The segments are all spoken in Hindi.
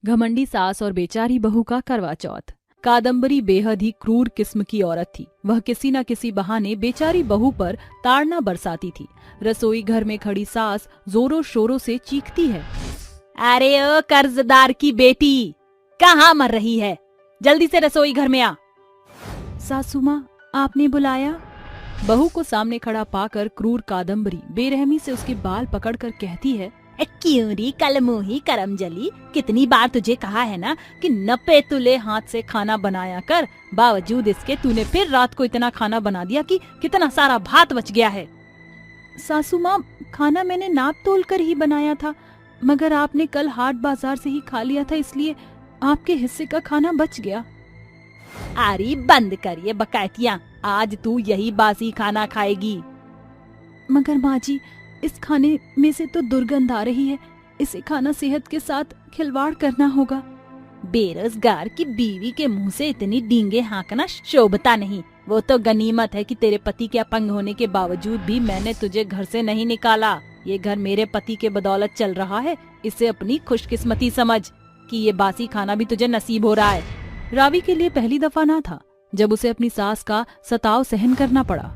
घमंडी सास और बेचारी बहू का करवा चौथ। कादम्बरी बेहद ही क्रूर किस्म की औरत थी। वह किसी न किसी बहाने बेचारी बहू पर ताड़ना बरसाती थी। रसोई घर में खड़ी सास जोरों शोरों से चीखती है, अरे ओ कर्जदार की बेटी, कहाँ मर रही है? जल्दी से रसोई घर में आ। सासू माँ, आपने बुलाया? बहू को सामने खड़ा पाकर क्रूर कादम्बरी बेरहमी से उसके बाल पकड़कर कहती है, क्यों री कलमुही करमजली, कितनी बार तुझे कहा है ना कि नपे तुले हाथ से खाना बनाया कर। बावजूद इसके तूने फिर रात को इतना खाना बना दिया कि कितना सारा भात बच गया है। सासू माँ, खाना मैंने नाप तोल कर ही बनाया था, मगर आपने कल हाट बाजार से ही खा लिया था, इसलिए आपके हिस्से का खाना बच गया। अरे बंद कर ये बकैतियां, आज तू यही बासी खाना खाएगी। मगर माँ जी, इस खाने में से तो दुर्गंध आ रही है, इसे खाना सेहत के साथ खिलवाड़ करना होगा। बेरोजगार की बीवी के मुंह से इतनी डींगे हाँकना शोभता नहीं। वो तो गनीमत है कि तेरे पति के अपंग होने के बावजूद भी मैंने तुझे घर से नहीं निकाला। ये घर मेरे पति के बदौलत चल रहा है। इसे अपनी खुशकिस्मती समझ कि ये बासी खाना भी तुझे नसीब हो रहा है। रावी के लिए पहली दफा ना था जब उसे अपनी सास का सताव सहन करना पड़ा।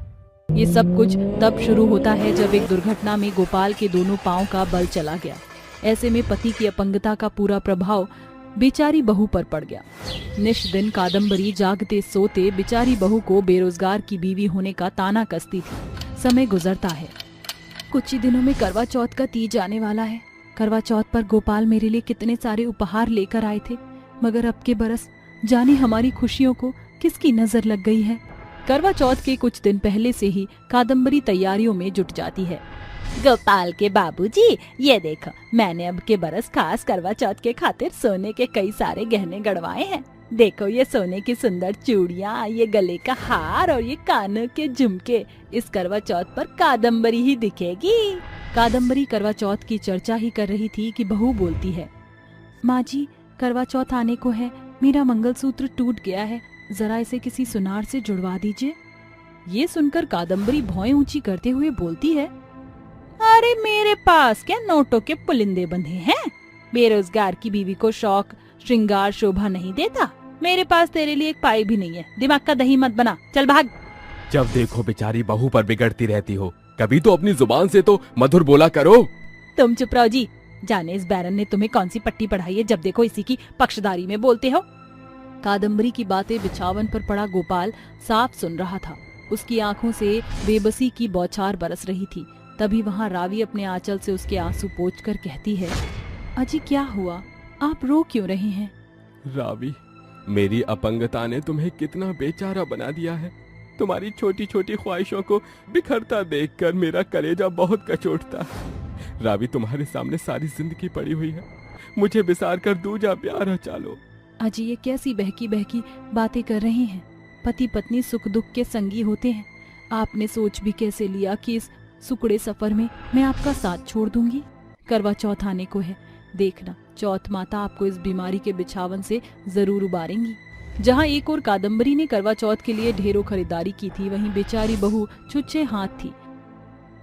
ये सब कुछ तब शुरू होता है जब एक दुर्घटना में गोपाल के दोनों पांव का बल चला गया। ऐसे में पति की अपंगता का पूरा प्रभाव बेचारी बहू पर पड़ गया। निश दिन कादम्बरी जागते सोते बेचारी बहू को बेरोजगार की बीवी होने का ताना कसती थी। समय गुजरता है। कुछ ही दिनों में करवा चौथ का तीज आने वाला है। करवा चौथ पर गोपाल मेरे लिए कितने सारे उपहार लेकर आए थे, मगर अब के बरस जाने हमारी खुशियों को किसकी नजर लग गई है। करवा चौथ के कुछ दिन पहले से ही कादम्बरी तैयारियों में जुट जाती है। गोपाल के बाबूजी, ये देखो, मैंने अब के बरस खास करवा चौथ के खातिर सोने के कई सारे गहने गढ़वाए हैं। देखो, ये सोने की सुंदर चूड़ियाँ, ये गले का हार और ये कानों के झुमके। इस करवा चौथ पर कादम्बरी ही दिखेगी। कादम्बरी करवा चौथ की चर्चा ही कर रही थी कि बहू बोलती है, माँ जी, करवा चौथ आने को है, मेरा मंगलसूत्र टूट गया है, जरा इसे किसी सुनार से जुड़वा दीजिए। ये सुनकर कादम्बरी भौएं ऊंची करते हुए बोलती है, अरे मेरे पास क्या नोटों के पुलिंदे बंधे हैं? बेरोजगार की बीवी को शौक श्रृंगार शोभा नहीं देता। मेरे पास तेरे लिए एक पाई भी नहीं है। दिमाग का दही मत बना, चल भाग। जब देखो बेचारी बहू पर बिगड़ती रहती हो, कभी तो अपनी जुबान से तो मधुर बोला करो। तुम चुप रहो जी। जाने इस बैरन ने तुम्हें कौन सी पट्टी पढ़ाई है, जब देखो इसी की पक्षधारी में बोलते हो। कादम्बरी की बातें बिछावन पर पड़ा गोपाल साफ सुन रहा था। उसकी आंखों से बेबसी की बौछार बरस रही थी। तभी वहाँ रावी अपने आंचल से उसके आंसू पोंछकर कहती है, अजी क्या हुआ, आप रो क्यों रहे हैं? रावी, मेरी अपंगता ने तुम्हें कितना बेचारा बना दिया है। तुम्हारी छोटी छोटी ख्वाहिशों को बिखरता देखकर मेरा कलेजा बहुत कचोटता है। रावी, तुम्हारे सामने सारी जिंदगी पड़ी हुई है, मुझे बिसार कर दूजा प्यार रचा लो। अजी ये कैसी बहकी बहकी बातें कर रही हैं? पति पत्नी सुख दुख के संगी होते हैं। आपने सोच भी कैसे लिया कि इस सुकड़े सफर में मैं आपका साथ छोड़ दूंगी? करवा चौथ आने को है, देखना चौथ माता आपको इस बीमारी के बिछावन से जरूर उबारेंगी। जहाँ एक और कादम्बरी ने करवा चौथ के लिए ढेरों खरीदारी की थी, वहीं बेचारी बहू छुच्छे हाथ थी।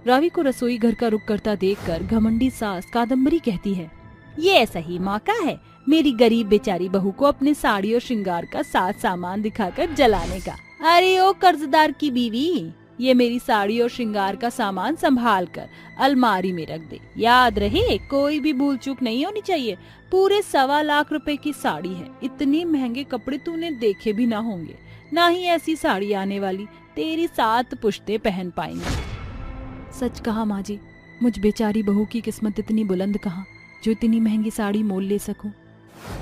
रावी को रसोई घर का रुख करता देखकर घमंडी सास कादम्बरी कहती है, ये सही मौका है मेरी गरीब बेचारी बहू को अपने साड़ी और श्रृंगार का साथ सामान दिखाकर जलाने का। अरे ओ कर्जदार की बीवी, ये मेरी साड़ी और श्रृंगार का सामान संभाल कर अलमारी में रख दे। याद रहे, कोई भी भूल चूक नहीं होनी चाहिए। पूरे 1.25 लाख रुपए की साड़ी है। इतने महंगे कपड़े तूने देखे भी ना होंगे, ना ही ऐसी साड़ी आने वाली तेरी 7 पुश्तें पहन पाएंगी। सच कहा माँ जी, मुझ बेचारी बहू की किस्मत इतनी बुलंद कहाँ जो इतनी महंगी साड़ी मोल ले सकूं।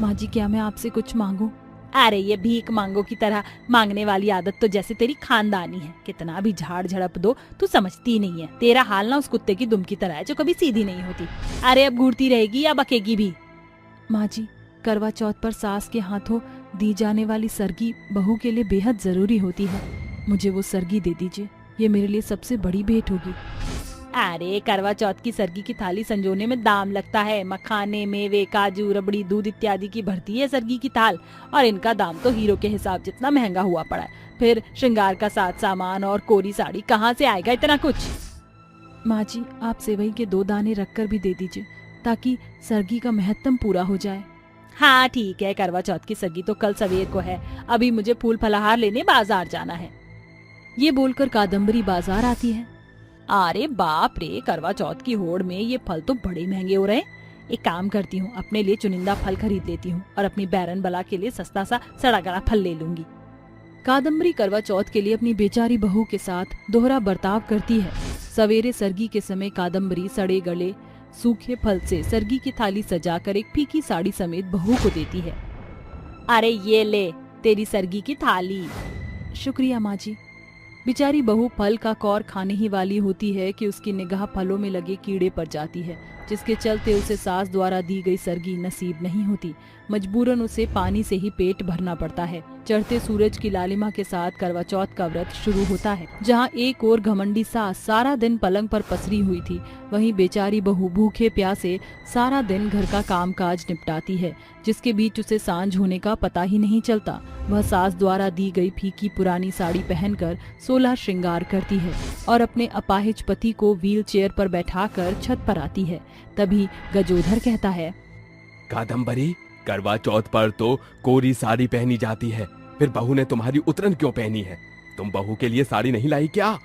माँ जी, क्या मैं आपसे कुछ मांगूं? अरे ये भीख मांगो की तरह मांगने वाली आदत तो जैसे तेरी खानदानी है। कितना भी झाड़ झड़प दो तू समझती नहीं है। तेरा हाल ना उस कुत्ते की दुम की तरह है जो कभी सीधी नहीं होती। अरे अब घूरती रहेगी या बकेगी भी? माँ जी, करवा चौथ पर सास के हाथों दी जाने वाली सरगी बहू के लिए बेहद जरूरी होती है। मुझे वो सरगी दे दीजिए, ये मेरे लिए सबसे बड़ी भेंट होगी। अरे करवा चौथ की सरगी की थाली संजोने में दाम लगता है। मखाने, मेवे, काजू, रबड़ी, दूध इत्यादि की भरती है सरगी की थाल, और इनका दाम तो हीरो के हिसाब जितना महंगा हुआ पड़ा है। फिर श्रृंगार का साथ सामान और कोरी साड़ी कहाँ से आएगा इतना कुछ? माँ जी, आप सेवई के 2 दाने रखकर भी दे दीजिए ताकि सरगी का महत्तम पूरा हो जाए। हाँ ठीक है, करवा चौथ की सगी तो कल सवेर को है, अभी मुझे फूल फलहार लेने बाजार जाना है। ये बोलकर कादम्बरी बाजार आती है। अरे बाप रे, करवा चौथ की होड़ में ये फल तो बड़े महंगे हो रहे हैं। एक काम करती हूँ, अपने लिए चुनिंदा फल खरीद लेती हूँ और अपनी बैरन बला के लिए सस्ता सा सड़ा गला फल ले लूंगी। कादम्बरी करवा चौथ के लिए अपनी बेचारी बहू के साथ दोहरा बर्ताव करती है। सवेरे सरगी के समय कादम्बरी सड़े गले सूखे फल से सरगी की थाली सजाकर एक फीकी साड़ी समेत बहू को देती है। अरे ये ले तेरी सरगी की थाली। शुक्रिया माँ जी। बेचारी बहू फल का कौर खाने ही वाली होती है कि उसकी निगाह फलों में लगे कीड़े पर जाती है, जिसके चलते उसे सास द्वारा दी गई सरगी नसीब नहीं होती। मजबूरन उसे पानी से ही पेट भरना पड़ता है। चढ़ते सूरज की लालिमा के साथ करवा चौथ का व्रत शुरू होता है। जहाँ एक और घमंडी सास सारा दिन पलंग पर पसरी हुई थी, वहीं बेचारी बहू भूखे प्यासे सारा दिन घर का कामकाज निपटाती है, जिसके बीच उसे सांझ होने का पता ही नहीं चलता। वह सास द्वारा दी गई फीकी पुरानी साड़ी पहनकर 16 श्रृंगार करती है और अपने अपाहिज पति को व्हील चेयर पर बैठाकर छत पर आती है। तभी गजोधर कहता है, कादम्बरी, करवा चौथ पर तो कोरी साड़ी पहनी जाती है, फिर बहू ने तुम्हारी उतरन क्यों पहनी है? तुम बहू के लिए साड़ी नहीं लाई क्या?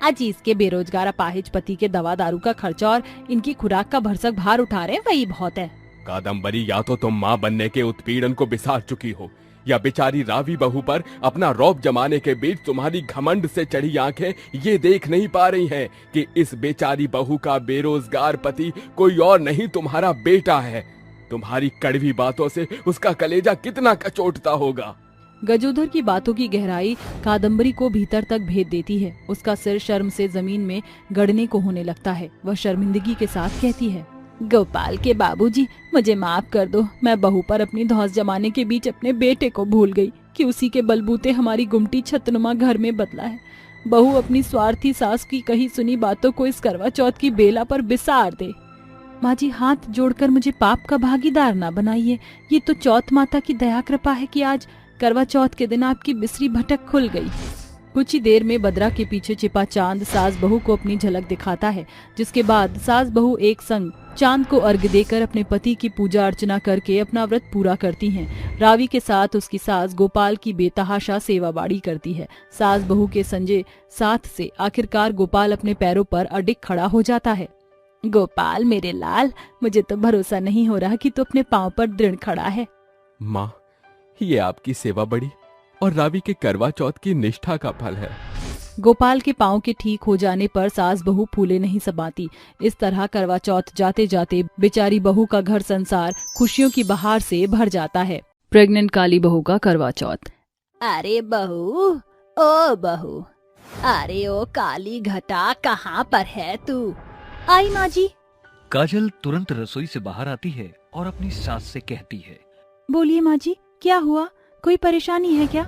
अजी इसके बेरोजगार अपाहिज पति के दवा दारू का खर्चा और इनकी खुराक का भरसक भार उठा रहे, वही बहुत है। कादम्बरी, या तो तुम माँ बनने के उत्पीड़न को बिसार चुकी हो, या बेचारी रावी बहू पर अपना रौब जमाने के बीच तुम्हारी घमंड से चढ़ी आंखें ये देख नहीं पा रही हैं कि इस बेचारी बहू का बेरोजगार पति कोई और नहीं, तुम्हारा बेटा है। तुम्हारी कड़वी बातों से उसका कलेजा कितना कचोटता होगा। गजोधर की बातों की गहराई कादम्बरी को भीतर तक भेद देती है। उसका सिर शर्म से जमीन में गड़ने को होने लगता है। वह शर्मिंदगी के साथ कहती है, गोपाल के बाबूजी, मुझे माफ कर दो। मैं बहू पर अपनी धौंस जमाने के बीच अपने बेटे को भूल गई कि उसी के बलबूते हमारी गुमटी छतनुमा घर में बदला है। बहू अपनी स्वार्थी सास की कही सुनी बातों को इस करवा चौथ की बेला पर बिसार दे। माँ जी, हाथ जोड़कर मुझे पाप का भागीदार ना बनाइए। ये तो चौथ माता की दया कृपा है कि आज करवा चौथ के दिन आपकी बिसरी भटक खुल गई। कुछ ही देर में बदरा के पीछे छिपा चांद सास बहू को अपनी झलक दिखाता है, जिसके बाद सास बहू एक संग चांद को अर्घ्य देकर अपने पति की पूजा अर्चना करके अपना व्रत पूरा करती हैं। रावी के साथ उसकी सास गोपाल की बेतहाशा सेवा बाड़ी करती है। सास बहू के संजय साथ से आखिरकार गोपाल अपने पैरों पर अडिग खड़ा हो जाता है। गोपाल मेरे लाल, मुझे तो भरोसा नहीं हो रहा कि तू अपने पांव पर दृढ़ खड़ा है। माँ, ये आपकी सेवा बड़ी और रावी के करवा चौथ की निष्ठा का फल है। गोपाल के पांव के ठीक हो जाने पर सास बहू फूले नहीं समाती। इस तरह करवा चौथ जाते जाते बेचारी बहू का घर संसार खुशियों की बहार से भर जाता है। प्रेग्नेंट काली बहू का करवा चौथ। अरे बहू, ओ बहू, अरे ओ काली घटा, कहाँ पर है तू? आई माँ जी। काजल तुरंत रसोई से बाहर आती है और अपनी सास से कहती है, बोलिए माँ जी, क्या हुआ? कोई परेशानी है क्या?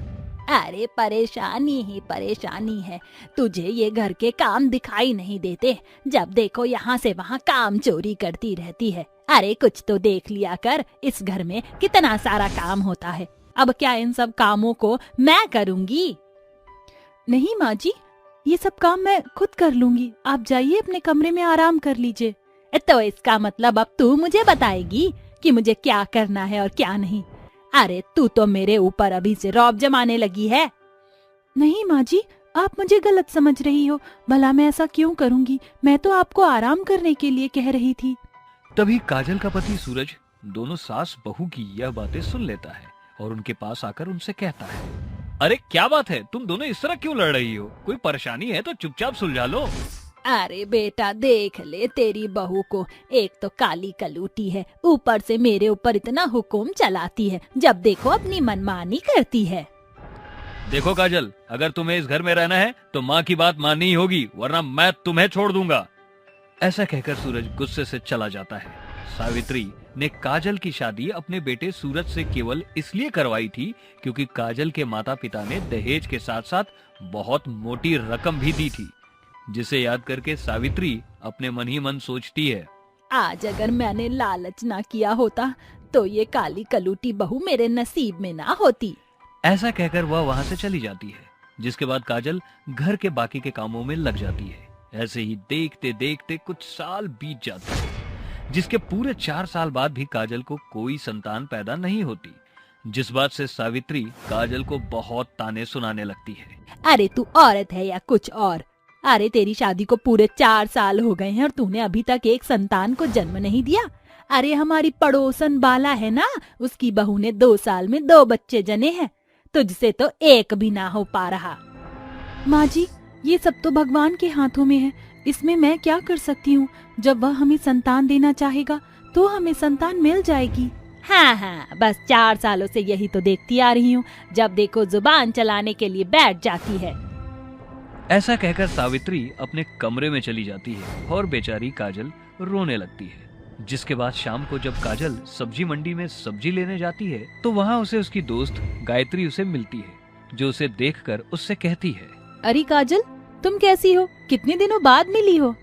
अरे परेशानी ही परेशानी है। तुझे ये घर के काम दिखाई नहीं देते? जब देखो यहाँ से वहाँ काम चोरी करती रहती है। अरे कुछ तो देख लिया कर, इस घर में कितना सारा काम होता है। अब क्या इन सब कामों को मैं करूँगी? नहीं माँ जी, ये सब काम मैं खुद कर लूंगी। आप जाइए अपने कमरे में आराम कर लीजिए। तो इसका मतलब अब तू मुझे बताएगी कि मुझे क्या करना है और क्या नहीं? अरे तू तो मेरे ऊपर अभी से रौब जमाने लगी है। नहीं माँ जी, आप मुझे गलत समझ रही हो। भला मैं ऐसा क्यों करूंगी? मैं तो आपको आराम करने के लिए कह रही थी। तभी काजल का पति सूरज दोनों सास बहू की यह बातें सुन लेता है और उनके पास आकर उनसे कहता है, अरे क्या बात है, तुम दोनों इस तरह क्यों लड़ रही हो? कोई परेशानी है तो चुपचाप सुलझा लो। अरे बेटा देख ले तेरी बहू को, एक तो काली कलूटी है, ऊपर से मेरे ऊपर इतना हुक्म चलाती है, जब देखो अपनी मनमानी करती है। देखो काजल, अगर तुम्हें इस घर में रहना है तो माँ की बात माननी ही होगी, वरना मैं तुम्हें छोड़ दूंगा। ऐसा कहकर सूरज गुस्से से चला जाता है। सावित्री ने काजल की शादी अपने बेटे सूरज से केवल इसलिए करवाई थी क्योंकि काजल के माता पिता ने दहेज के साथ साथ बहुत मोटी रकम भी दी थी, जिसे याद करके सावित्री अपने मन ही मन सोचती है, आज अगर मैंने लालच ना किया होता तो ये काली कलूटी बहू मेरे नसीब में ना होती। ऐसा कहकर वह वहां से चली जाती है, जिसके बाद काजल घर के बाकी के कामों में लग जाती है। ऐसे ही देखते देखते कुछ साल बीत जाते हैं। जिसके पूरे 4 साल बाद भी काजल को कोई संतान पैदा नहीं होती, जिस बात से सावित्री काजल को बहुत ताने सुनाने लगती है। अरे तू औरत है या कुछ और? अरे तेरी शादी को पूरे 4 साल हो गए हैं और तूने अभी तक एक संतान को जन्म नहीं दिया। अरे हमारी पड़ोसन बाला है ना, उसकी बहू ने 2 साल में 2 बच्चे जने हैं, तुझसे तो एक भी ना हो पा रहा। माँ जी, ये सब तो भगवान के हाथों में है, इसमें मैं क्या कर सकती हूँ? जब वह हमें संतान देना चाहेगा तो हमें संतान मिल जाएगी। हाँ, बस 4 सालों से यही तो देखती आ रही हूँ, जब देखो जुबान चलाने के लिए बैठ जाती है। ऐसा कहकर सावित्री अपने कमरे में चली जाती है और बेचारी काजल रोने लगती है। जिसके बाद शाम को जब काजल सब्जी मंडी में सब्जी लेने जाती है तो वहाँ उसे उसकी दोस्त गायत्री उसे मिलती है, जो उसे देखकर उससे कहती है, अरे काजल, तुम कैसी हो? कितने दिनों बाद मिली हो?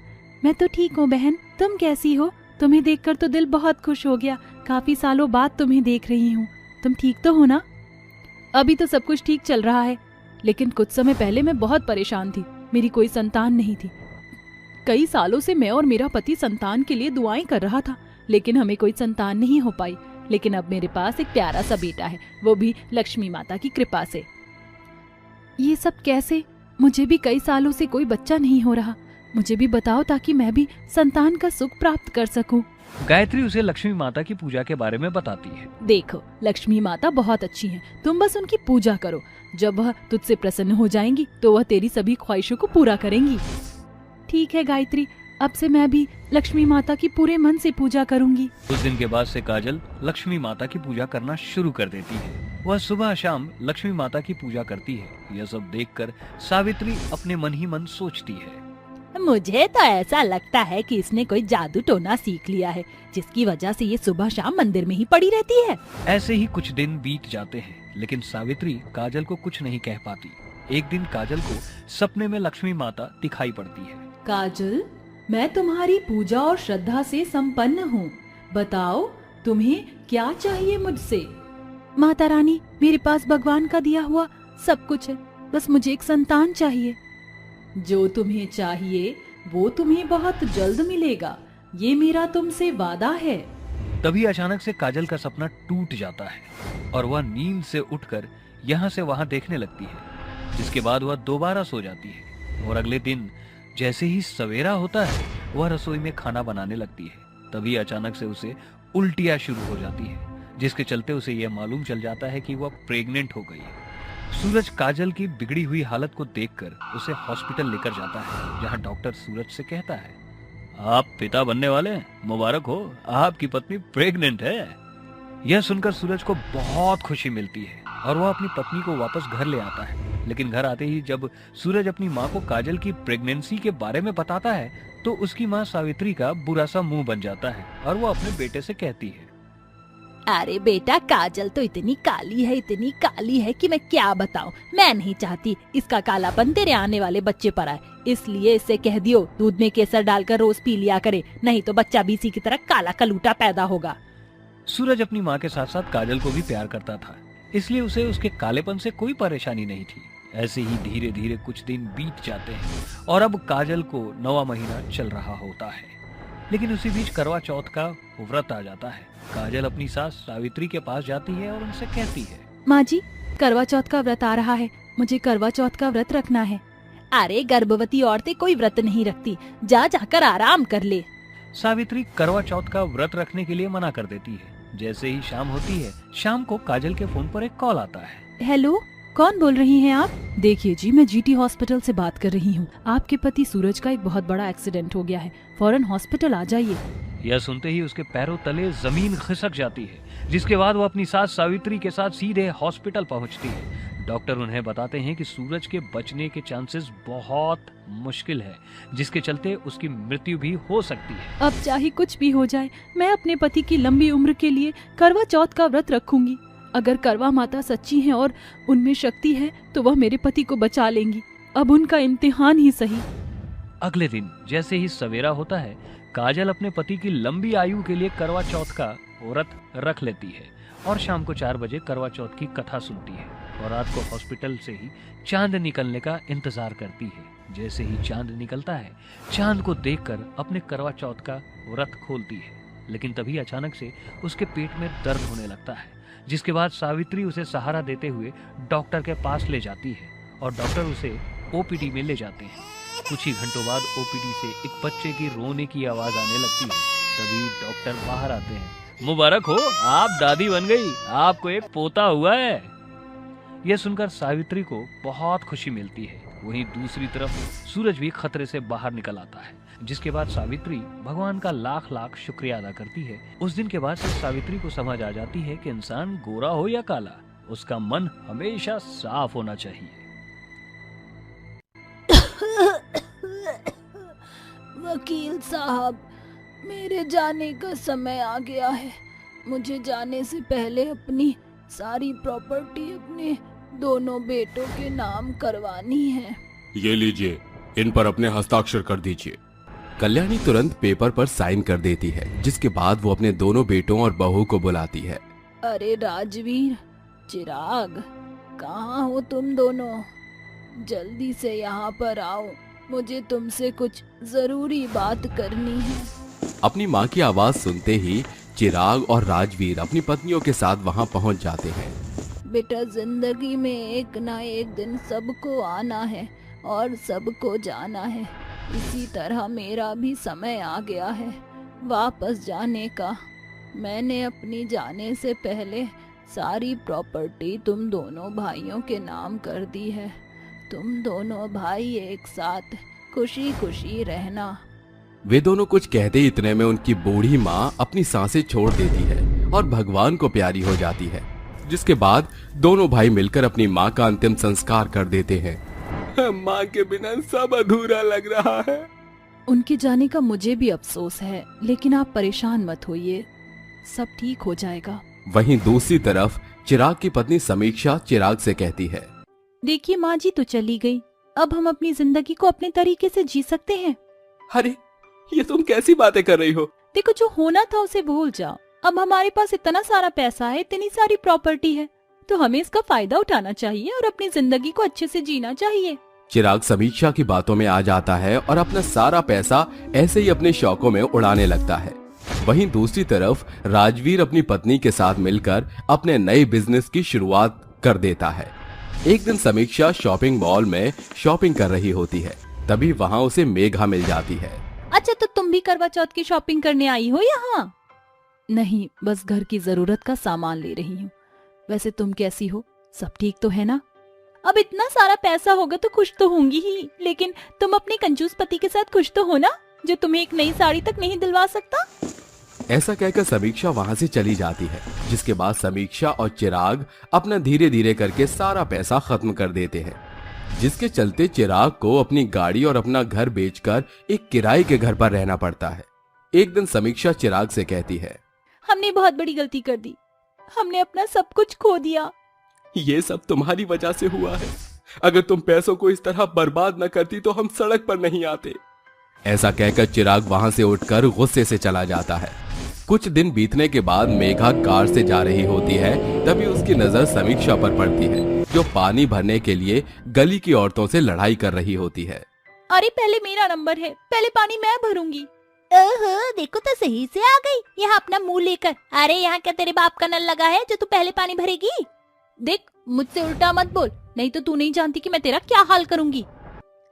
मैं तो ठीक हूँ बहन, तुम कैसी हो? तुम्हें देखकर तो दिल बहुत खुश हो गया, काफी सालों बाद तुम्हें देख रही हूँ। तुम ठीक तो हो ना? अभी तो सब कुछ ठीक चल रहा है, लेकिन कुछ समय पहले मैं बहुत परेशान थी। मेरी कोई संतान नहीं थी। कई सालों से मैं और मेरा पति संतान के लिए दुआएं कर रहा था, लेकिन हमें कोई संतान नहीं हो पाई। लेकिन अब मेरे पास एक प्यारा सा बेटा है, वो भी लक्ष्मी माता की कृपा से। ये सब कैसे? मुझे भी कई सालों से कोई बच्चा नहीं हो रहा। मुझे भी बताओ ताकि मैं भी संतान का सुख प्राप्त कर सकूं। गायत्री उसे लक्ष्मी माता की पूजा के बारे में बताती है। देखो, लक्ष्मी माता बहुत अच्छी हैं, तुम बस उनकी पूजा करो। जब वह तुझसे प्रसन्न हो जाएंगी तो वह तेरी सभी ख्वाहिशों को पूरा करेंगी। ठीक है गायत्री, अब से मैं भी लक्ष्मी माता की पूरे मन से पूजा करूंगी। उस दिन के बाद से काजल लक्ष्मी माता की पूजा करना शुरू कर देती है। वह सुबह शाम लक्ष्मी माता की पूजा करती है। यह सब देखकर सावित्री अपने मन ही मन सोचती है, मुझे तो ऐसा लगता है कि इसने कोई जादू टोना सीख लिया है, जिसकी वजह से ये सुबह शाम मंदिर में ही पड़ी रहती है। ऐसे ही कुछ दिन बीत जाते हैं, लेकिन सावित्री काजल को कुछ नहीं कह पाती। एक दिन काजल को सपने में लक्ष्मी माता दिखाई पड़ती है। काजल, मैं तुम्हारी पूजा और श्रद्धा से संपन्न हूँ। बताओ, तुम्हें क्या चाहिए मुझसे? माता रानी, मेरे पास भगवान का दिया हुआ सब कुछ है, बस मुझे एक संतान चाहिए। जो तुम्हें चाहिए वो तुम्हें बहुत जल्द मिलेगा, ये मेरा तुमसे वादा है। तभी अचानक से काजल का सपना टूट जाता है और वह नींद से उठकर यहाँ से वहाँ देखने लगती है। जिसके बाद वह दोबारा सो जाती है और अगले दिन जैसे ही सवेरा होता है वह रसोई में खाना बनाने लगती है। तभी अचानक से उसे उल्टियाँ शुरू हो जाती है, जिसके चलते उसे यह मालूम चल जाता है कि वह प्रेग्नेंट हो गई है। सूरज काजल की बिगड़ी हुई हालत को देखकर उसे हॉस्पिटल लेकर जाता है, जहां डॉक्टर सूरज से कहता है, आप पिता बनने वाले हैं, मुबारक हो, आपकी पत्नी प्रेग्नेंट है। यह सुनकर सूरज को बहुत खुशी मिलती है और वह अपनी पत्नी को वापस घर ले आता है। लेकिन घर आते ही जब सूरज अपनी माँ को काजल की प्रेगनेंसी के बारे में बताता है तो उसकी माँ सावित्री का बुरा सा मुंह बन जाता है और वो अपने बेटे से कहती है, अरे बेटा, काजल तो इतनी काली है कि मैं क्या बताऊं। मैं नहीं चाहती इसका कालापन तेरे आने वाले बच्चे पर आए, इसलिए इससे कह दियो दूध में केसर डालकर रोज पी लिया करे, नहीं तो बच्चा भी इसी की तरह काला कलूटा पैदा होगा। सूरज अपनी माँ के साथ साथ काजल को भी प्यार करता था, इसलिए उसे उसके कालेपन से कोई परेशानी नहीं थी। ऐसे ही धीरे धीरे कुछ दिन बीत जाते हैं और अब काजल को 9वां महीना चल रहा होता है। लेकिन उसी बीच करवा चौथ का व्रत आ जाता है। काजल अपनी सास सावित्री के पास जाती है और उनसे कहती है, माँ जी, करवा चौथ का व्रत आ रहा है, मुझे करवा चौथ का व्रत रखना है। अरे गर्भवती औरतें कोई व्रत नहीं रखती, जा जाकर आराम कर ले। सावित्री करवा चौथ का व्रत रखने के लिए मना कर देती है। जैसे ही शाम होती है, शाम को काजल के फोन पर एक कॉल आता है। हेलो, कौन बोल रही हैं आप? देखिए जी, मैं जीटी हॉस्पिटल से बात कर रही हूँ। आपके पति सूरज का एक बहुत बड़ा एक्सीडेंट हो गया है, फौरन हॉस्पिटल आ जाइए। यह सुनते ही उसके पैरों तले जमीन खिसक जाती है, जिसके बाद वो अपनी सास सावित्री के साथ सीधे हॉस्पिटल पहुंचती है। डॉक्टर उन्हें बताते हैं कि सूरज के बचने के चांसेस बहुत मुश्किल है, जिसके चलते उसकी मृत्यु भी हो सकती है। अब चाहे कुछ भी हो जाए, मैं अपने पति की लंबी उम्र के लिए करवा चौथ का व्रत रखूंगी। अगर करवा माता सच्ची हैं और उनमें शक्ति है तो वह मेरे पति को बचा लेंगी। अब उनका इम्तिहान ही सही। अगले दिन जैसे ही सवेरा होता है, काजल अपने पति की लंबी आयु के लिए करवा चौथ का व्रत रख लेती है और शाम को 4 बजे करवा चौथ की कथा सुनती है और रात को हॉस्पिटल से ही चांद निकलने का इंतजार करती है। जैसे ही चांद निकलता है, चांद को देखकर अपने करवा चौथ का व्रत खोलती है। लेकिन तभी अचानक से उसके पेट में दर्द होने लगता है, जिसके बाद सावित्री उसे सहारा देते हुए डॉक्टर के पास ले जाती है और डॉक्टर उसे ओपीडी में ले जाते हैं। कुछ ही घंटों बाद ओपीडी से एक बच्चे की रोने की आवाज आने लगती है। तभी डॉक्टर बाहर आते हैं। मुबारक हो, आप दादी बन गई, आपको एक पोता हुआ है। यह सुनकर सावित्री को बहुत खुशी मिलती है। वहीं दूसरी तरफ सूरज भी खतरे से बाहर निकल आता है, जिसके बाद सावित्री भगवान का लाख लाख शुक्रिया अदा करती है। उस दिन के बाद से सावित्री को समझ आ जाती है कि इंसान गोरा हो या काला, उसका मन हमेशा साफ होना चाहिए। वकील साहब, मेरे जाने का समय आ गया है। मुझे जाने से पहले अपनी सारी प्रॉपर्टी अपने दोनों बेटों के नाम करवानी है। ये लीजिए, इन पर अपने हस्ताक्षर कर दीजिए। कल्याणी तुरंत पेपर पर साइन कर देती है, जिसके बाद वो अपने दोनों बेटों और बहू को बुलाती है। अरे राजवीर, चिराग, कहाँ हो तुम दोनों? जल्दी से यहाँ पर आओ, मुझे तुमसे कुछ जरूरी बात करनी है। अपनी माँ की आवाज सुनते ही चिराग और राजवीर अपनी पत्नियों के साथ वहाँ पहुँच जाते हैं। बेटा, जिंदगी में एक ना एक दिन सबको आना है और सबको जाना है। इसी तरह मेरा भी समय आ गया है वापस जाने का। मैंने अपनी जाने से पहले सारी प्रॉपर्टी तुम दोनों भाइयों के नाम कर दी है। तुम दोनों भाई एक साथ खुशी खुशी रहना। वे दोनों कुछ कहते इतने में उनकी बूढ़ी माँ अपनी सांसें छोड़ देती है और भगवान को प्यारी हो जाती है, जिसके बाद दोनों भाई मिलकर अपनी माँ का अंतिम संस्कार कर देते हैं। माँ के बिना सब अधूरा लग रहा है। उनके जाने का मुझे भी अफसोस है, लेकिन आप परेशान मत होइए, सब ठीक हो जाएगा। वहीं दूसरी तरफ चिराग की पत्नी समीक्षा चिराग से कहती है, देखिए माँ जी तो चली गई, अब हम अपनी जिंदगी को अपने तरीके से जी सकते हैं। अरे ये तुम कैसी बातें कर रही हो? देखो, जो होना था उसे भूल जाओ। अब हमारे पास इतना सारा पैसा है, इतनी सारी प्रॉपर्टी है, तो हमें इसका फायदा उठाना चाहिए और अपनी जिंदगी को अच्छे से जीना चाहिए। चिराग समीक्षा की बातों में आ जाता है और अपना सारा पैसा ऐसे ही अपने शौकों में उड़ाने लगता है। वहीं दूसरी तरफ राजवीर अपनी पत्नी के साथ मिलकर अपने नए बिजनेस की शुरुआत कर देता है। एक दिन समीक्षा शॉपिंग मॉल में शॉपिंग कर रही होती है, तभी वहाँ उसे मेघा मिल जाती है। अच्छा, तो तुम भी करवा चौथ की शॉपिंग करने आई हो यहाँ? नहीं, बस घर की जरूरत का सामान ले रही हूँ। वैसे तुम कैसी हो, सब ठीक तो है ना? अब इतना सारा पैसा होगा तो खुश तो होंगी ही, लेकिन तुम अपने कंजूस पति के साथ खुश तो हो ना, जो तुम्हें एक नई साड़ी तक नहीं दिलवा सकता? ऐसा कहकर समीक्षा वहाँ से चली जाती है, जिसके बाद समीक्षा और चिराग अपना धीरे धीरे करके सारा पैसा खत्म कर देते हैं, जिसके चलते चिराग को अपनी गाड़ी और अपना घर बेचकर एक किराए के घर पर रहना पड़ता है। एक दिन समीक्षा चिराग से कहती है, हमने बहुत बड़ी गलती कर दी, हमने अपना सब कुछ खो दिया। ये सब तुम्हारी वजह से हुआ है। अगर तुम पैसों को इस तरह बर्बाद न करती तो हम सड़क पर नहीं आते। ऐसा कहकर चिराग वहां से उठकर गुस्से से चला जाता है। कुछ दिन बीतने के बाद मेघा कार से जा रही होती है, तभी उसकी नजर समीक्षा पर पड़ती है, जो पानी भरने के लिए गली की औरतों से लड़ाई कर रही होती है। अरे पहले मेरा नंबर है, पहले पानी मैं भरूंगी। ओहो, देखो तो सही से आ गई यहाँ अपना मुंह लेकर। अरे यहाँ क्या तेरे बाप का नल लगा है जो तू पहले पानी भरेगी? देख, मुझसे उल्टा मत बोल, नहीं तो तू नहीं जानती कि मैं तेरा क्या हाल करूंगी।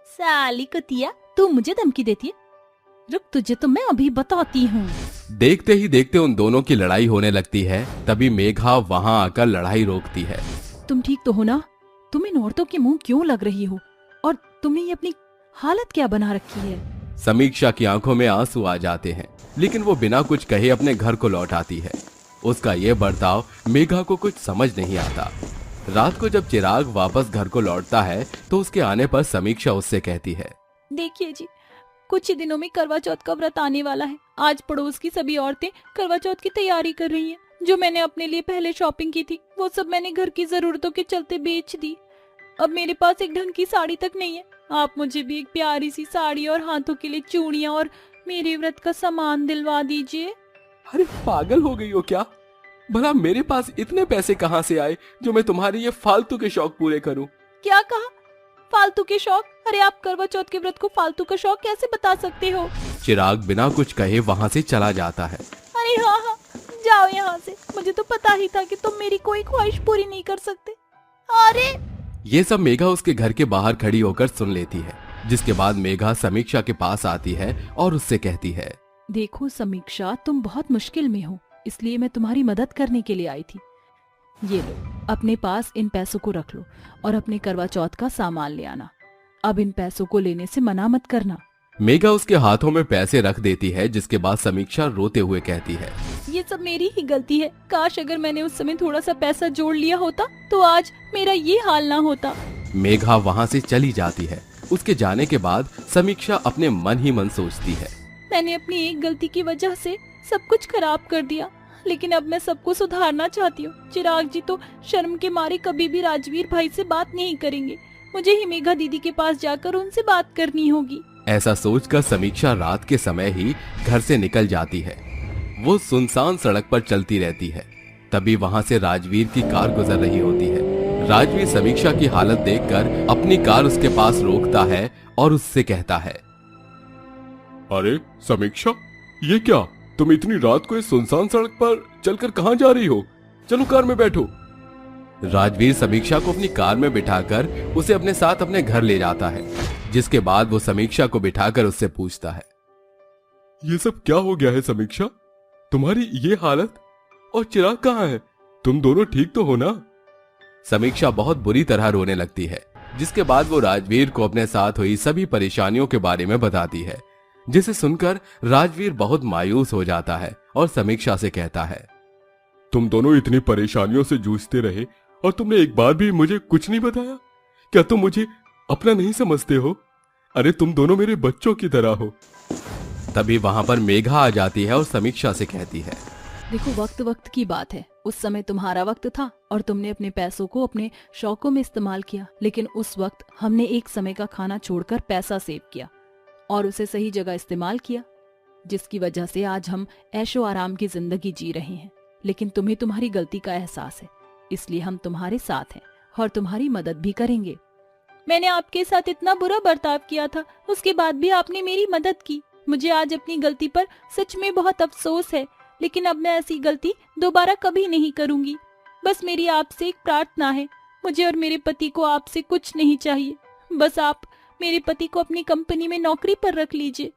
साली कुतिया, तू मुझे धमकी देती है? रुक, तुझे तो मैं अभी बताती हूँ। देखते ही देखते उन दोनों की लड़ाई होने लगती है। तभी मेघा वहां आकर लड़ाई रोकती है। तुम ठीक तो हो ना? तुम इन औरतों के मुंह क्यों लग रही हो, और तुमने ये अपनी हालत क्या बना रखी है? समीक्षा की आंखों में आंसू आ जाते हैं, लेकिन वो बिना कुछ कहे अपने घर को लौट आती है। उसका ये बर्ताव मेघा को कुछ समझ नहीं आता। रात को जब चिराग वापस घर को लौटता है तो उसके आने पर समीक्षा उससे कहती है, देखिए जी, कुछ ही दिनों में करवा चौथ का व्रत आने वाला है। आज पड़ोस की सभी औरतें करवा चौथ की तैयारी कर रही हैं। जो मैंने अपने लिए पहले शॉपिंग की थी वो सब मैंने घर की जरूरतों के चलते बेच दी। अब मेरे पास एक ढंग की साड़ी तक नहीं है। आप मुझे भी एक प्यारी सी साड़ी और हाथों के लिए चूड़ियां और मेरे व्रत का सामान दिलवा दीजिए। अरे पागल हो गई हो क्या? भला मेरे पास इतने पैसे कहाँ से आए जो मैं तुम्हारे ये फालतू के शौक पूरे करूं? क्या कहा? फालतू के शौक? अरे आप करवा चौथ के व्रत को फालतू का शौक कैसे बता सकते हो? चिराग बिना कुछ कहे वहाँ से चला जाता है। अरे जाओ यहाँ से, मुझे तो पता ही था कि तुम मेरी कोई ख्वाहिश पूरी नहीं कर सकते। अरे ये सब मेघा उसके घर के बाहर खड़ी होकर सुन लेती है, जिसके बाद मेघा समीक्षा के पास आती है और उससे कहती है, देखो समीक्षा, तुम बहुत मुश्किल में हो, इसलिए मैं तुम्हारी मदद करने के लिए आई थी। ये लो, अपने पास इन पैसों को रख लो और अपने करवा चौथ का सामान ले आना। अब इन पैसों को लेने से मना मत करना। मेघा उसके हाथों में पैसे रख देती है, जिसके बाद समीक्षा रोते हुए कहती है, ये सब मेरी ही गलती है। काश अगर मैंने उस समय थोड़ा सा पैसा जोड़ लिया होता तो आज मेरा ये हाल ना होता। मेघा वहाँ से चली जाती है। उसके जाने के बाद समीक्षा अपने मन ही मन सोचती है, मैंने अपनी एक गलती की वजह से सब कुछ खराब कर दिया, लेकिन अब मैं सबको सुधारना चाहती हूँ। चिराग जी तो शर्म के मारे कभी भी राजवीर भाई से बात नहीं करेंगे। मुझे ही मेघा दीदी के पास जाकर उनसे बात करनी होगी। ऐसा सोचकर समीक्षा रात के समय ही घर से निकल जाती है। वो सुनसान सड़क पर चलती रहती है। तभी वहाँ से राजवीर की कार गुजर रही होती है। राजवीर समीक्षा की हालत देखकर अपनी कार उसके पास रोकता है और उससे कहता है, अरे समीक्षा, ये क्या, तुम इतनी रात को इस सुनसान सड़क पर चलकर कहाँ जा रही हो? चलो कार में बैठो। राजवीर समीक्षा को अपनी कार में बिठाकर उसे अपने साथ अपने घर ले जाता है, जिसके बाद वो समीक्षा को बिठाकर उससे पूछता है, ये सब क्या हो गया है समीक्षा? तुम्हारी ये हालत, और चिराग कहाँ है? तुम दोनों ठीक तो हो ना? समीक्षा बहुत बुरी तरह रोने लगती है, जिसके बाद वो राजवीर को अपने साथ हुई सभी परेशानियों के बारे में बताती है, जिसे सुनकर राजवीर बहुत मायूस हो जाता है और समीक्षा से कहता है, तुम दोनों इतनी परेशानियों से जूझते रहे और तुमने एक बार भी मुझे कुछ नहीं बताया? क्या तुम मुझे अपना नहीं समझते हो? अरे तुम दोनों मेरे बच्चों की तरह हो। तभी वहां पर मेघा आ जाती है और समीक्षा से कहती है, देखो, वक्त वक्त की बात है। उस समय तुम्हारा वक्त था और तुमने अपने पैसों को अपने शौकों में इस्तेमाल किया, लेकिन उस वक्त हमने एक समय का खाना छोड़कर पैसा सेव किया और उसे सही जगह इस्तेमाल किया, जिसकी वजह से आज हम ऐशो आराम की जिंदगी जी रहे हैं। लेकिन तुम्हें तुम्हारी गलती का एहसास है, इसलिए हम तुम्हारे साथ हैं और तुम्हारी मदद भी करेंगे। मैंने आपके साथ इतना बुरा बर्ताव किया था, उसके बाद भी आपने मेरी मदद की। मुझे आज अपनी गलती पर सच में बहुत अफसोस है, लेकिन अब मैं ऐसी गलती दोबारा कभी नहीं करूंगी। बस मेरी आपसे एक प्रार्थना है, मुझे और मेरे पति को आपसे कुछ नहीं चाहिए। बस आप मेरे पति को अपनी कंपनी में नौकरी पर रख लीजिए।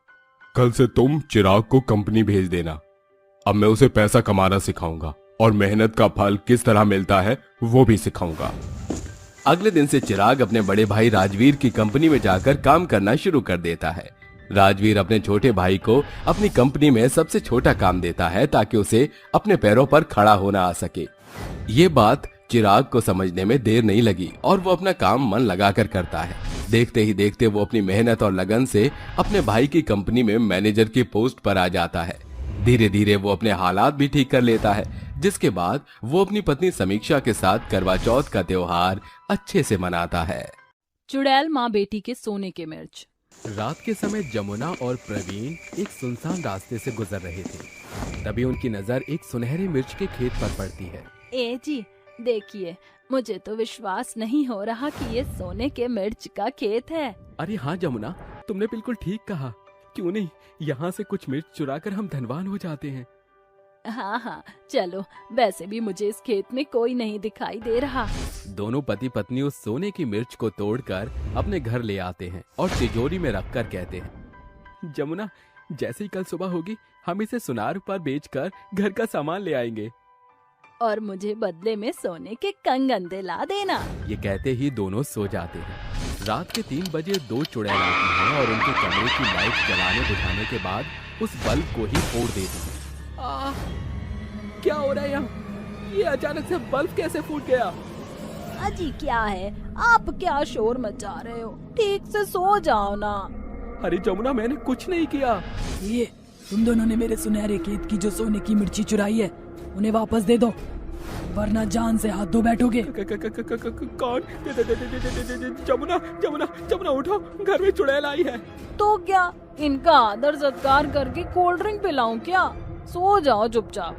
कल से तुम चिराग को कंपनी भेज देना। अब मैं उसे पैसा कमाना सिखाऊंगा और मेहनत का फल किस तरह मिलता है वो भी सिखाऊंगा। अगले दिन से चिराग अपने बड़े भाई राजवीर की कंपनी में जाकर काम करना शुरू कर देता है। राजवीर अपने छोटे भाई को अपनी कंपनी में सबसे छोटा काम देता है ताकि उसे अपने पैरों पर खड़ा होना आ सके। ये बात चिराग को समझने में देर नहीं लगी और वो अपना काम मन लगाकर करता है। देखते ही देखते वो अपनी मेहनत और लगन से अपने भाई की कंपनी में मैनेजर की पोस्ट पर आ जाता है। धीरे धीरे वो अपने हालात भी ठीक कर लेता है, जिसके बाद वो अपनी पत्नी समीक्षा के साथ करवा चौथ का त्योहार अच्छे से मनाता है। चुड़ैल माँ बेटी के सोने के मिर्च। रात के समय जमुना और प्रवीण एक सुनसान रास्ते से गुजर रहे थे। तभी उनकी नजर एक सुनहरे मिर्च के खेत पर पड़ती है। ए जी, देखिए, मुझे तो विश्वास नहीं हो रहा कि ये सोने के मिर्च का खेत है। अरे हाँ जमुना, तुमने बिल्कुल ठीक कहा। क्यों नहीं, यहाँ से कुछ मिर्च चुराकर हम धनवान हो जाते हैं। हाँ हाँ, चलो। वैसे भी मुझे इस खेत में कोई नहीं दिखाई दे रहा। दोनों पति पत्नी उस सोने की मिर्च को तोड़कर अपने घर ले आते हैं और तिजोरी में रखकर कहते हैं, जमुना, जैसे ही कल सुबह होगी हम इसे सुनार पर बेचकर घर का सामान ले आएंगे और मुझे बदले में सोने के कंगन दिला देना। ये कहते ही दोनों सो जाते हैं। रात के 3 बजे 2 चुड़ैल आती हैं और उनके कमरे की लाइट जलाने बुझाने के बाद उस बल्ब को ही फोड़ देती हैं। क्या हो रहा है यहाँ? ये अचानक से बल्ब कैसे फूट गया? अजी क्या है, आप क्या शोर मचा रहे हो? ठीक से सो जाओ ना। अरे जमुना, मैंने कुछ नहीं किया। ये तुम दोनों ने मेरे सुनहरे खेत की जो सोने की मिर्ची चुराई है, उन्हें वापस दे दो, वरना जान से हाथ धो बैठोगे। कौन? जमुना, जमुना, जमुना उठो, घर में चुड़ैल आई है। तो क्या इनका आदर सत्कार करके कोल्ड ड्रिंक पिलाऊं क्या? सो जाओ चुपचाप।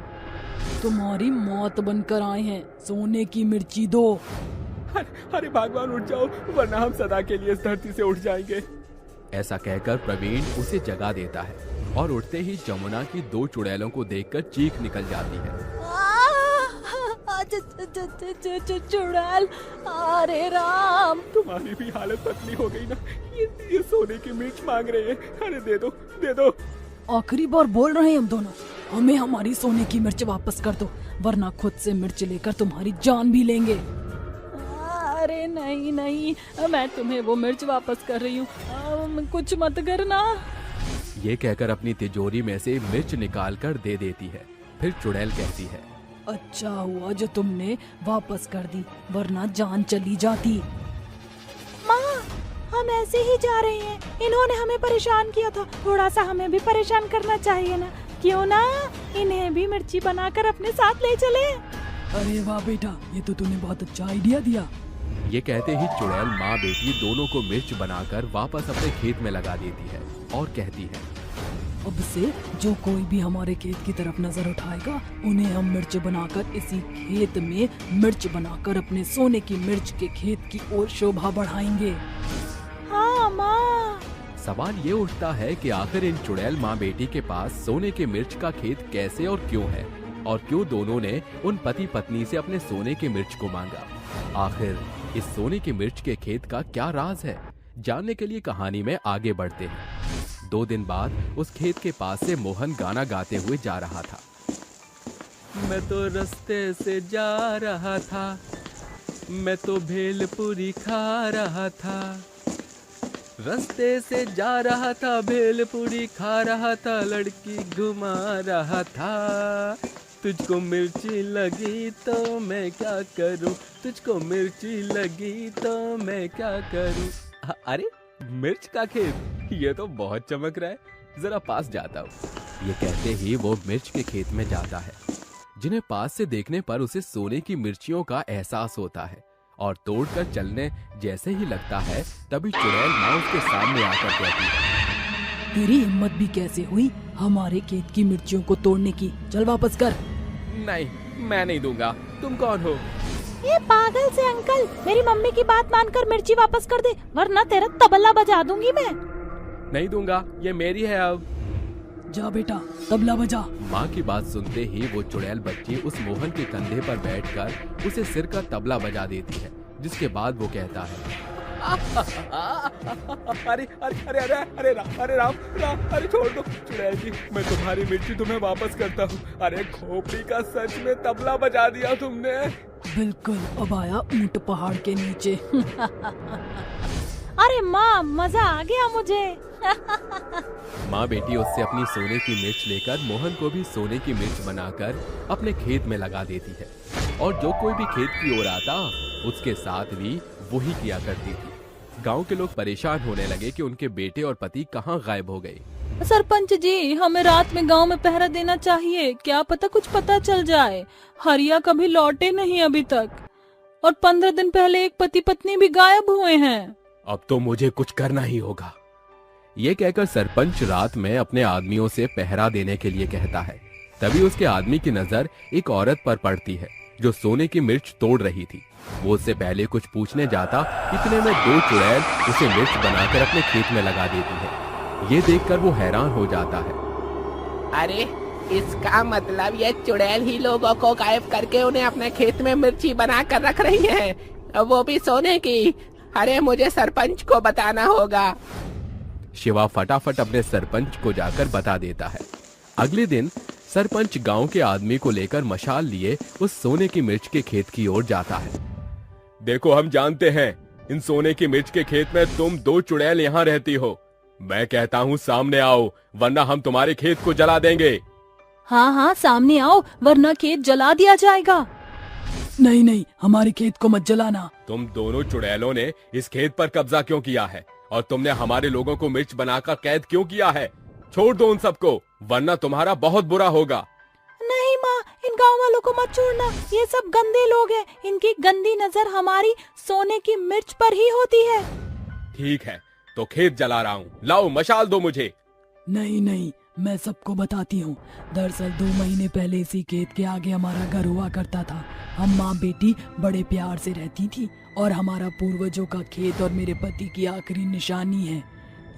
तुम्हारी मौत बनकर आए हैं, सोने की मिर्ची दो। अरे भगवान, उठ जाओ, वरना हम सदा के लिए इस धरती से उठ जाएंगे। ऐसा कहकर प्रवीण उसे जगा देता है। और उठते ही जमुना की दो चुड़ैलों को देखकर चीख निकल जाती है। चुड़ैल, अरे राम, तुम्हारी भी हालत पतली हो गई ना। ये सोने की मिर्च मांग रहे हैं। अरे दे दो, दे दो। आखिरी बार बोल रहे हैं हम दोनों, हमें हमारी सोने की मिर्च वापस कर दो, वरना खुद से मिर्च लेकर तुम्हारी जान भी लेंगे। अरे नहीं नहीं, मैं तुम्हें वो मिर्च वापस कर रही हूँ, कुछ मत करना। ये कहकर अपनी तिजोरी में से मिर्च निकाल कर दे देती है। फिर चुड़ैल कहती है, अच्छा हुआ जो तुमने वापस कर दी, वरना जान चली जाती। माँ, हम ऐसे ही जा रहे हैं, इन्होंने हमें परेशान किया था, थोड़ा सा हमें भी परेशान करना चाहिए ना, क्यों ना इन्हें भी मिर्ची बनाकर अपने साथ ले चले। अरे वाह बेटा, ये तो तूने बहुत अच्छा आइडिया दिया। ये कहते ही चुड़ैल माँ बेटी दोनों को मिर्च बनाकर वापस अपने खेत में लगा देती है और कहती है, अब से जो कोई भी हमारे खेत की तरफ नजर उठाएगा, उन्हें हम मिर्च बनाकर इसी खेत में मिर्च बनाकर अपने सोने की मिर्च के खेत की ओर शोभा बढ़ाएंगे। हाँ माँ। सवाल ये उठता है कि आखिर इन चुड़ैल माँ बेटी के पास सोने के मिर्च का खेत कैसे और क्यों है, और क्यों दोनों ने उन पति पत्नी से अपने सोने के मिर्च को मांगा। आखिर इस सोने की मिर्च के खेत का क्या राज है, जानने के लिए कहानी में आगे बढ़ते हैं। 2 दिन बाद उस खेत के पास से मोहन गाना गाते हुए जा रहा था। मैं तो रास्ते से जा रहा था, मैं तो भेलपुरी खा रहा था, रास्ते से जा रहा था, भेलपुरी खा रहा था, लड़की घुमा रहा था, तुझको मिर्ची लगी तो मैं क्या करूं, तुझको मिर्ची लगी तो मैं क्या करूं। अरे मिर्च का खेत, ये तो बहुत चमक रहा है, जरा पास जाता हूँ। ये कहते ही वो मिर्च के खेत में जाता है, जिन्हें पास से देखने पर उसे सोने की मिर्चियों का एहसास होता है, और तोड़कर चलने जैसे ही लगता है तभी चुड़ैल माँ उसके सामने आकर कहती है, तेरी हिम्मत भी कैसे हुई हमारे खेत की मिर्चियों को तोड़ने की, चल वापस कर। नहीं, मैं नहीं दूंगा, तुम कौन हो? ये पागल से अंकल, मेरी मम्मी की बात मानकर मिर्ची वापस कर दे, वरना तेरा तबला बजा दूंगी मैं। नहीं दूंगा, ये मेरी है अब। जा बेटा, तबला बजा। माँ की बात सुनते ही वो चुड़ैल बच्ची उस मोहन के कंधे पर बैठकर उसे सिर का तबला बजा देती है, जिसके बाद वो कहता है, अरे अरे अरे अरे अरे राम, अरे राम राम, अरे छोड़ दो चुड़ैल जी, मैं तुम्हारी मिर्ची तुम्हें वापस करता हूँ। अरे खोपड़ी का सच में तबला बजा दिया तुमने। बिल्कुल, अब आया ऊंट पहाड़ के नीचे। अरे माँ, मजा आ गया मुझे। माँ बेटी उससे अपनी सोने की मिर्च लेकर मोहन को भी सोने की मिर्च बनाकर अपने खेत में लगा देती है, और जो कोई भी खेत की ओर आता उसके साथ भी वही किया करती थी। गांव के लोग परेशान होने लगे कि उनके बेटे और पति कहाँ गायब हो गए। सरपंच जी, हमें रात में गांव में पहरा देना चाहिए, क्या पता कुछ पता चल जाए। हरिया कभी लौटे नहीं अभी तक, और 15 दिन पहले एक पति पत्नी भी गायब हुए हैं। अब तो मुझे कुछ करना ही होगा। ये कहकर सरपंच रात में अपने आदमियों से पहरा देने के लिए कहता है। तभी उसके आदमी की नजर एक औरत पर पड़ती है जो सोने की मिर्च तोड़ रही थी। वो उससे पहले कुछ पूछने जाता, इतने में 2 चुड़ैल उसे मिर्च बनाकर अपने खेत में लगा देती है। ये देखकर वो हैरान हो जाता है। अरे इसका मतलब ये चुड़ैल ही लोगों को गायब करके उन्हें अपने खेत में मिर्ची बना कर रख रही है, वो भी सोने की। अरे मुझे सरपंच को बताना होगा। शिवा फटाफट अपने सरपंच को जाकर बता देता है। अगले दिन सरपंच गांव के आदमी को लेकर मशाल लिए उस सोने की मिर्च के खेत की ओर जाता है। देखो, हम जानते हैं इन सोने की मिर्च के खेत में तुम 2 चुड़ैल यहाँ रहती हो। मैं कहता हूँ सामने आओ, वरना हम तुम्हारे खेत को जला देंगे। हाँ हाँ, सामने आओ, वरना खेत जला दिया जाएगा। नहीं नहीं, हमारे खेत को मत जलाना। तुम दोनों चुड़ैलों ने इस खेत पर कब्जा क्यों किया है, और तुमने हमारे लोगों को मिर्च बनाकर कैद क्यों किया है? छोड़ दो उन सबको, वरना तुम्हारा बहुत बुरा होगा। नहीं माँ, इन गांव वालों को मत छोड़ना, ये सब गंदे लोग हैं, इनकी गंदी नजर हमारी सोने की मिर्च पर ही होती है। ठीक है, तो खेत जला रहा हूँ, लाओ मशाल दो मुझे। नहीं नहीं, मैं सबको बताती हूँ। दरअसल 2 महीने पहले इसी खेत के आगे हमारा घर हुआ करता था। हम माँ बेटी बड़े प्यार से रहती थी, और हमारा पूर्वजों का खेत और मेरे पति की आखिरी निशानी है।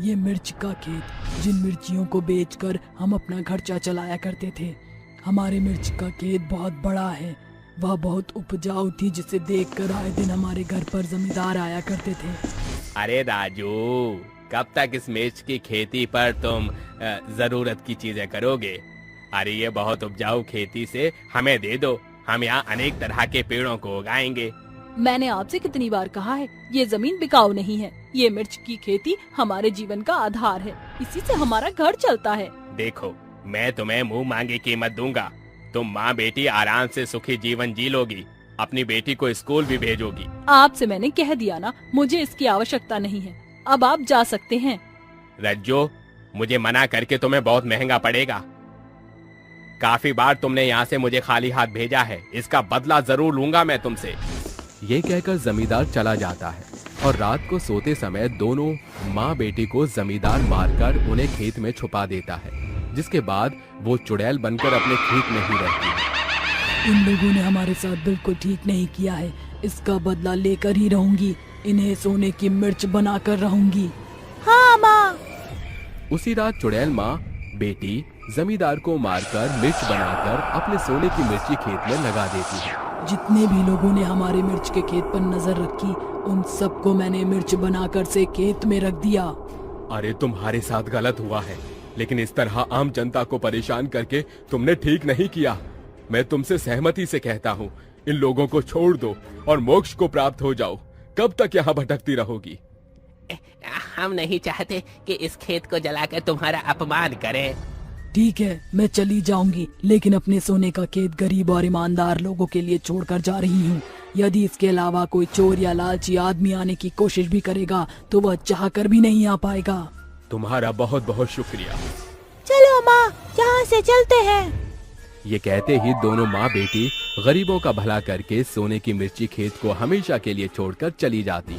ये मिर्च का खेत, जिन मिर्चियों को बेचकर हम अपना खर्चा चलाया करते थे। हमारे मिर्च का खेत बहुत बड़ा है, वह बहुत उपजाऊ थी, जिसे देखकर आए दिन हमारे घर पर जमींदार आया करते थे। अरे राजू, कब तक इस मिर्च की खेती पर तुम जरूरत की चीजें करोगे? अरे ये बहुत उपजाऊ खेती से हमें दे दो, हम यहाँ अनेक तरह के पेड़ों को उगाएंगे। मैंने आपसे कितनी बार कहा है, ये जमीन बिकाऊ नहीं है। ये मिर्च की खेती हमारे जीवन का आधार है, इसी से हमारा घर चलता है। देखो, मैं तुम्हें मुंह मांगी कीमत दूंगा। तुम माँ बेटी आराम से सुखी जीवन जी लोगी, अपनी बेटी को स्कूल भी भेजोगी। आपसे मैंने कह दिया ना, मुझे इसकी आवश्यकता नहीं है। अब आप जा सकते हैं। रज्जो, मुझे मना करके तुम्हें बहुत महंगा पड़ेगा। काफी बार तुमने यहाँ से मुझे खाली हाथ भेजा है, इसका बदला जरूर लूंगा मैं तुमसे। ये कहकर जमींदार चला जाता है और रात को सोते समय दोनों माँ बेटी को जमींदार मारकर उन्हें खेत में छुपा देता है, जिसके बाद वो चुड़ैल बनकर अपने खेत में ही रहती है। इन लोगों ने हमारे साथ बिल्कुल ठीक नहीं किया है, इसका बदला लेकर ही रहूंगी। इन्हें सोने की मिर्च बनाकर रहूंगी। हाँ माँ। उसी रात चुड़ैल माँ बेटी जमींदार को मारकर मिर्च बनाकर अपने सोने की मिर्ची खेत में लगा देती है। जितने भी लोगों ने हमारे मिर्च के खेत पर नजर रखी, उन सबको मैंने मिर्च बनाकर से खेत में रख दिया। अरे तुम्हारे साथ गलत हुआ है, लेकिन इस तरह आम जनता को परेशान करके तुमने ठीक नहीं किया। मैं तुमसे सहमति से कहता हूँ, इन लोगों को छोड़ दो और मोक्ष को प्राप्त हो जाओ। कब तक यहाँ भटकती रहोगी? हम नहीं चाहते कि इस खेत को जलाकर तुम्हारा अपमान करें। ठीक है, मैं चली जाऊंगी, लेकिन अपने सोने का खेत गरीब और ईमानदार लोगों के लिए छोड़कर जा रही हूँ। यदि इसके अलावा कोई चोर या लालची आदमी आने की कोशिश भी करेगा तो वह चाहकर भी नहीं आ पाएगा। तुम्हारा बहुत बहुत शुक्रिया। चलो माँ, यहाँ से चलते हैं। ये कहते ही दोनों माँ बेटी गरीबों का भला करके सोने की मिर्ची खेत को हमेशा के लिए छोड़कर चली जाती।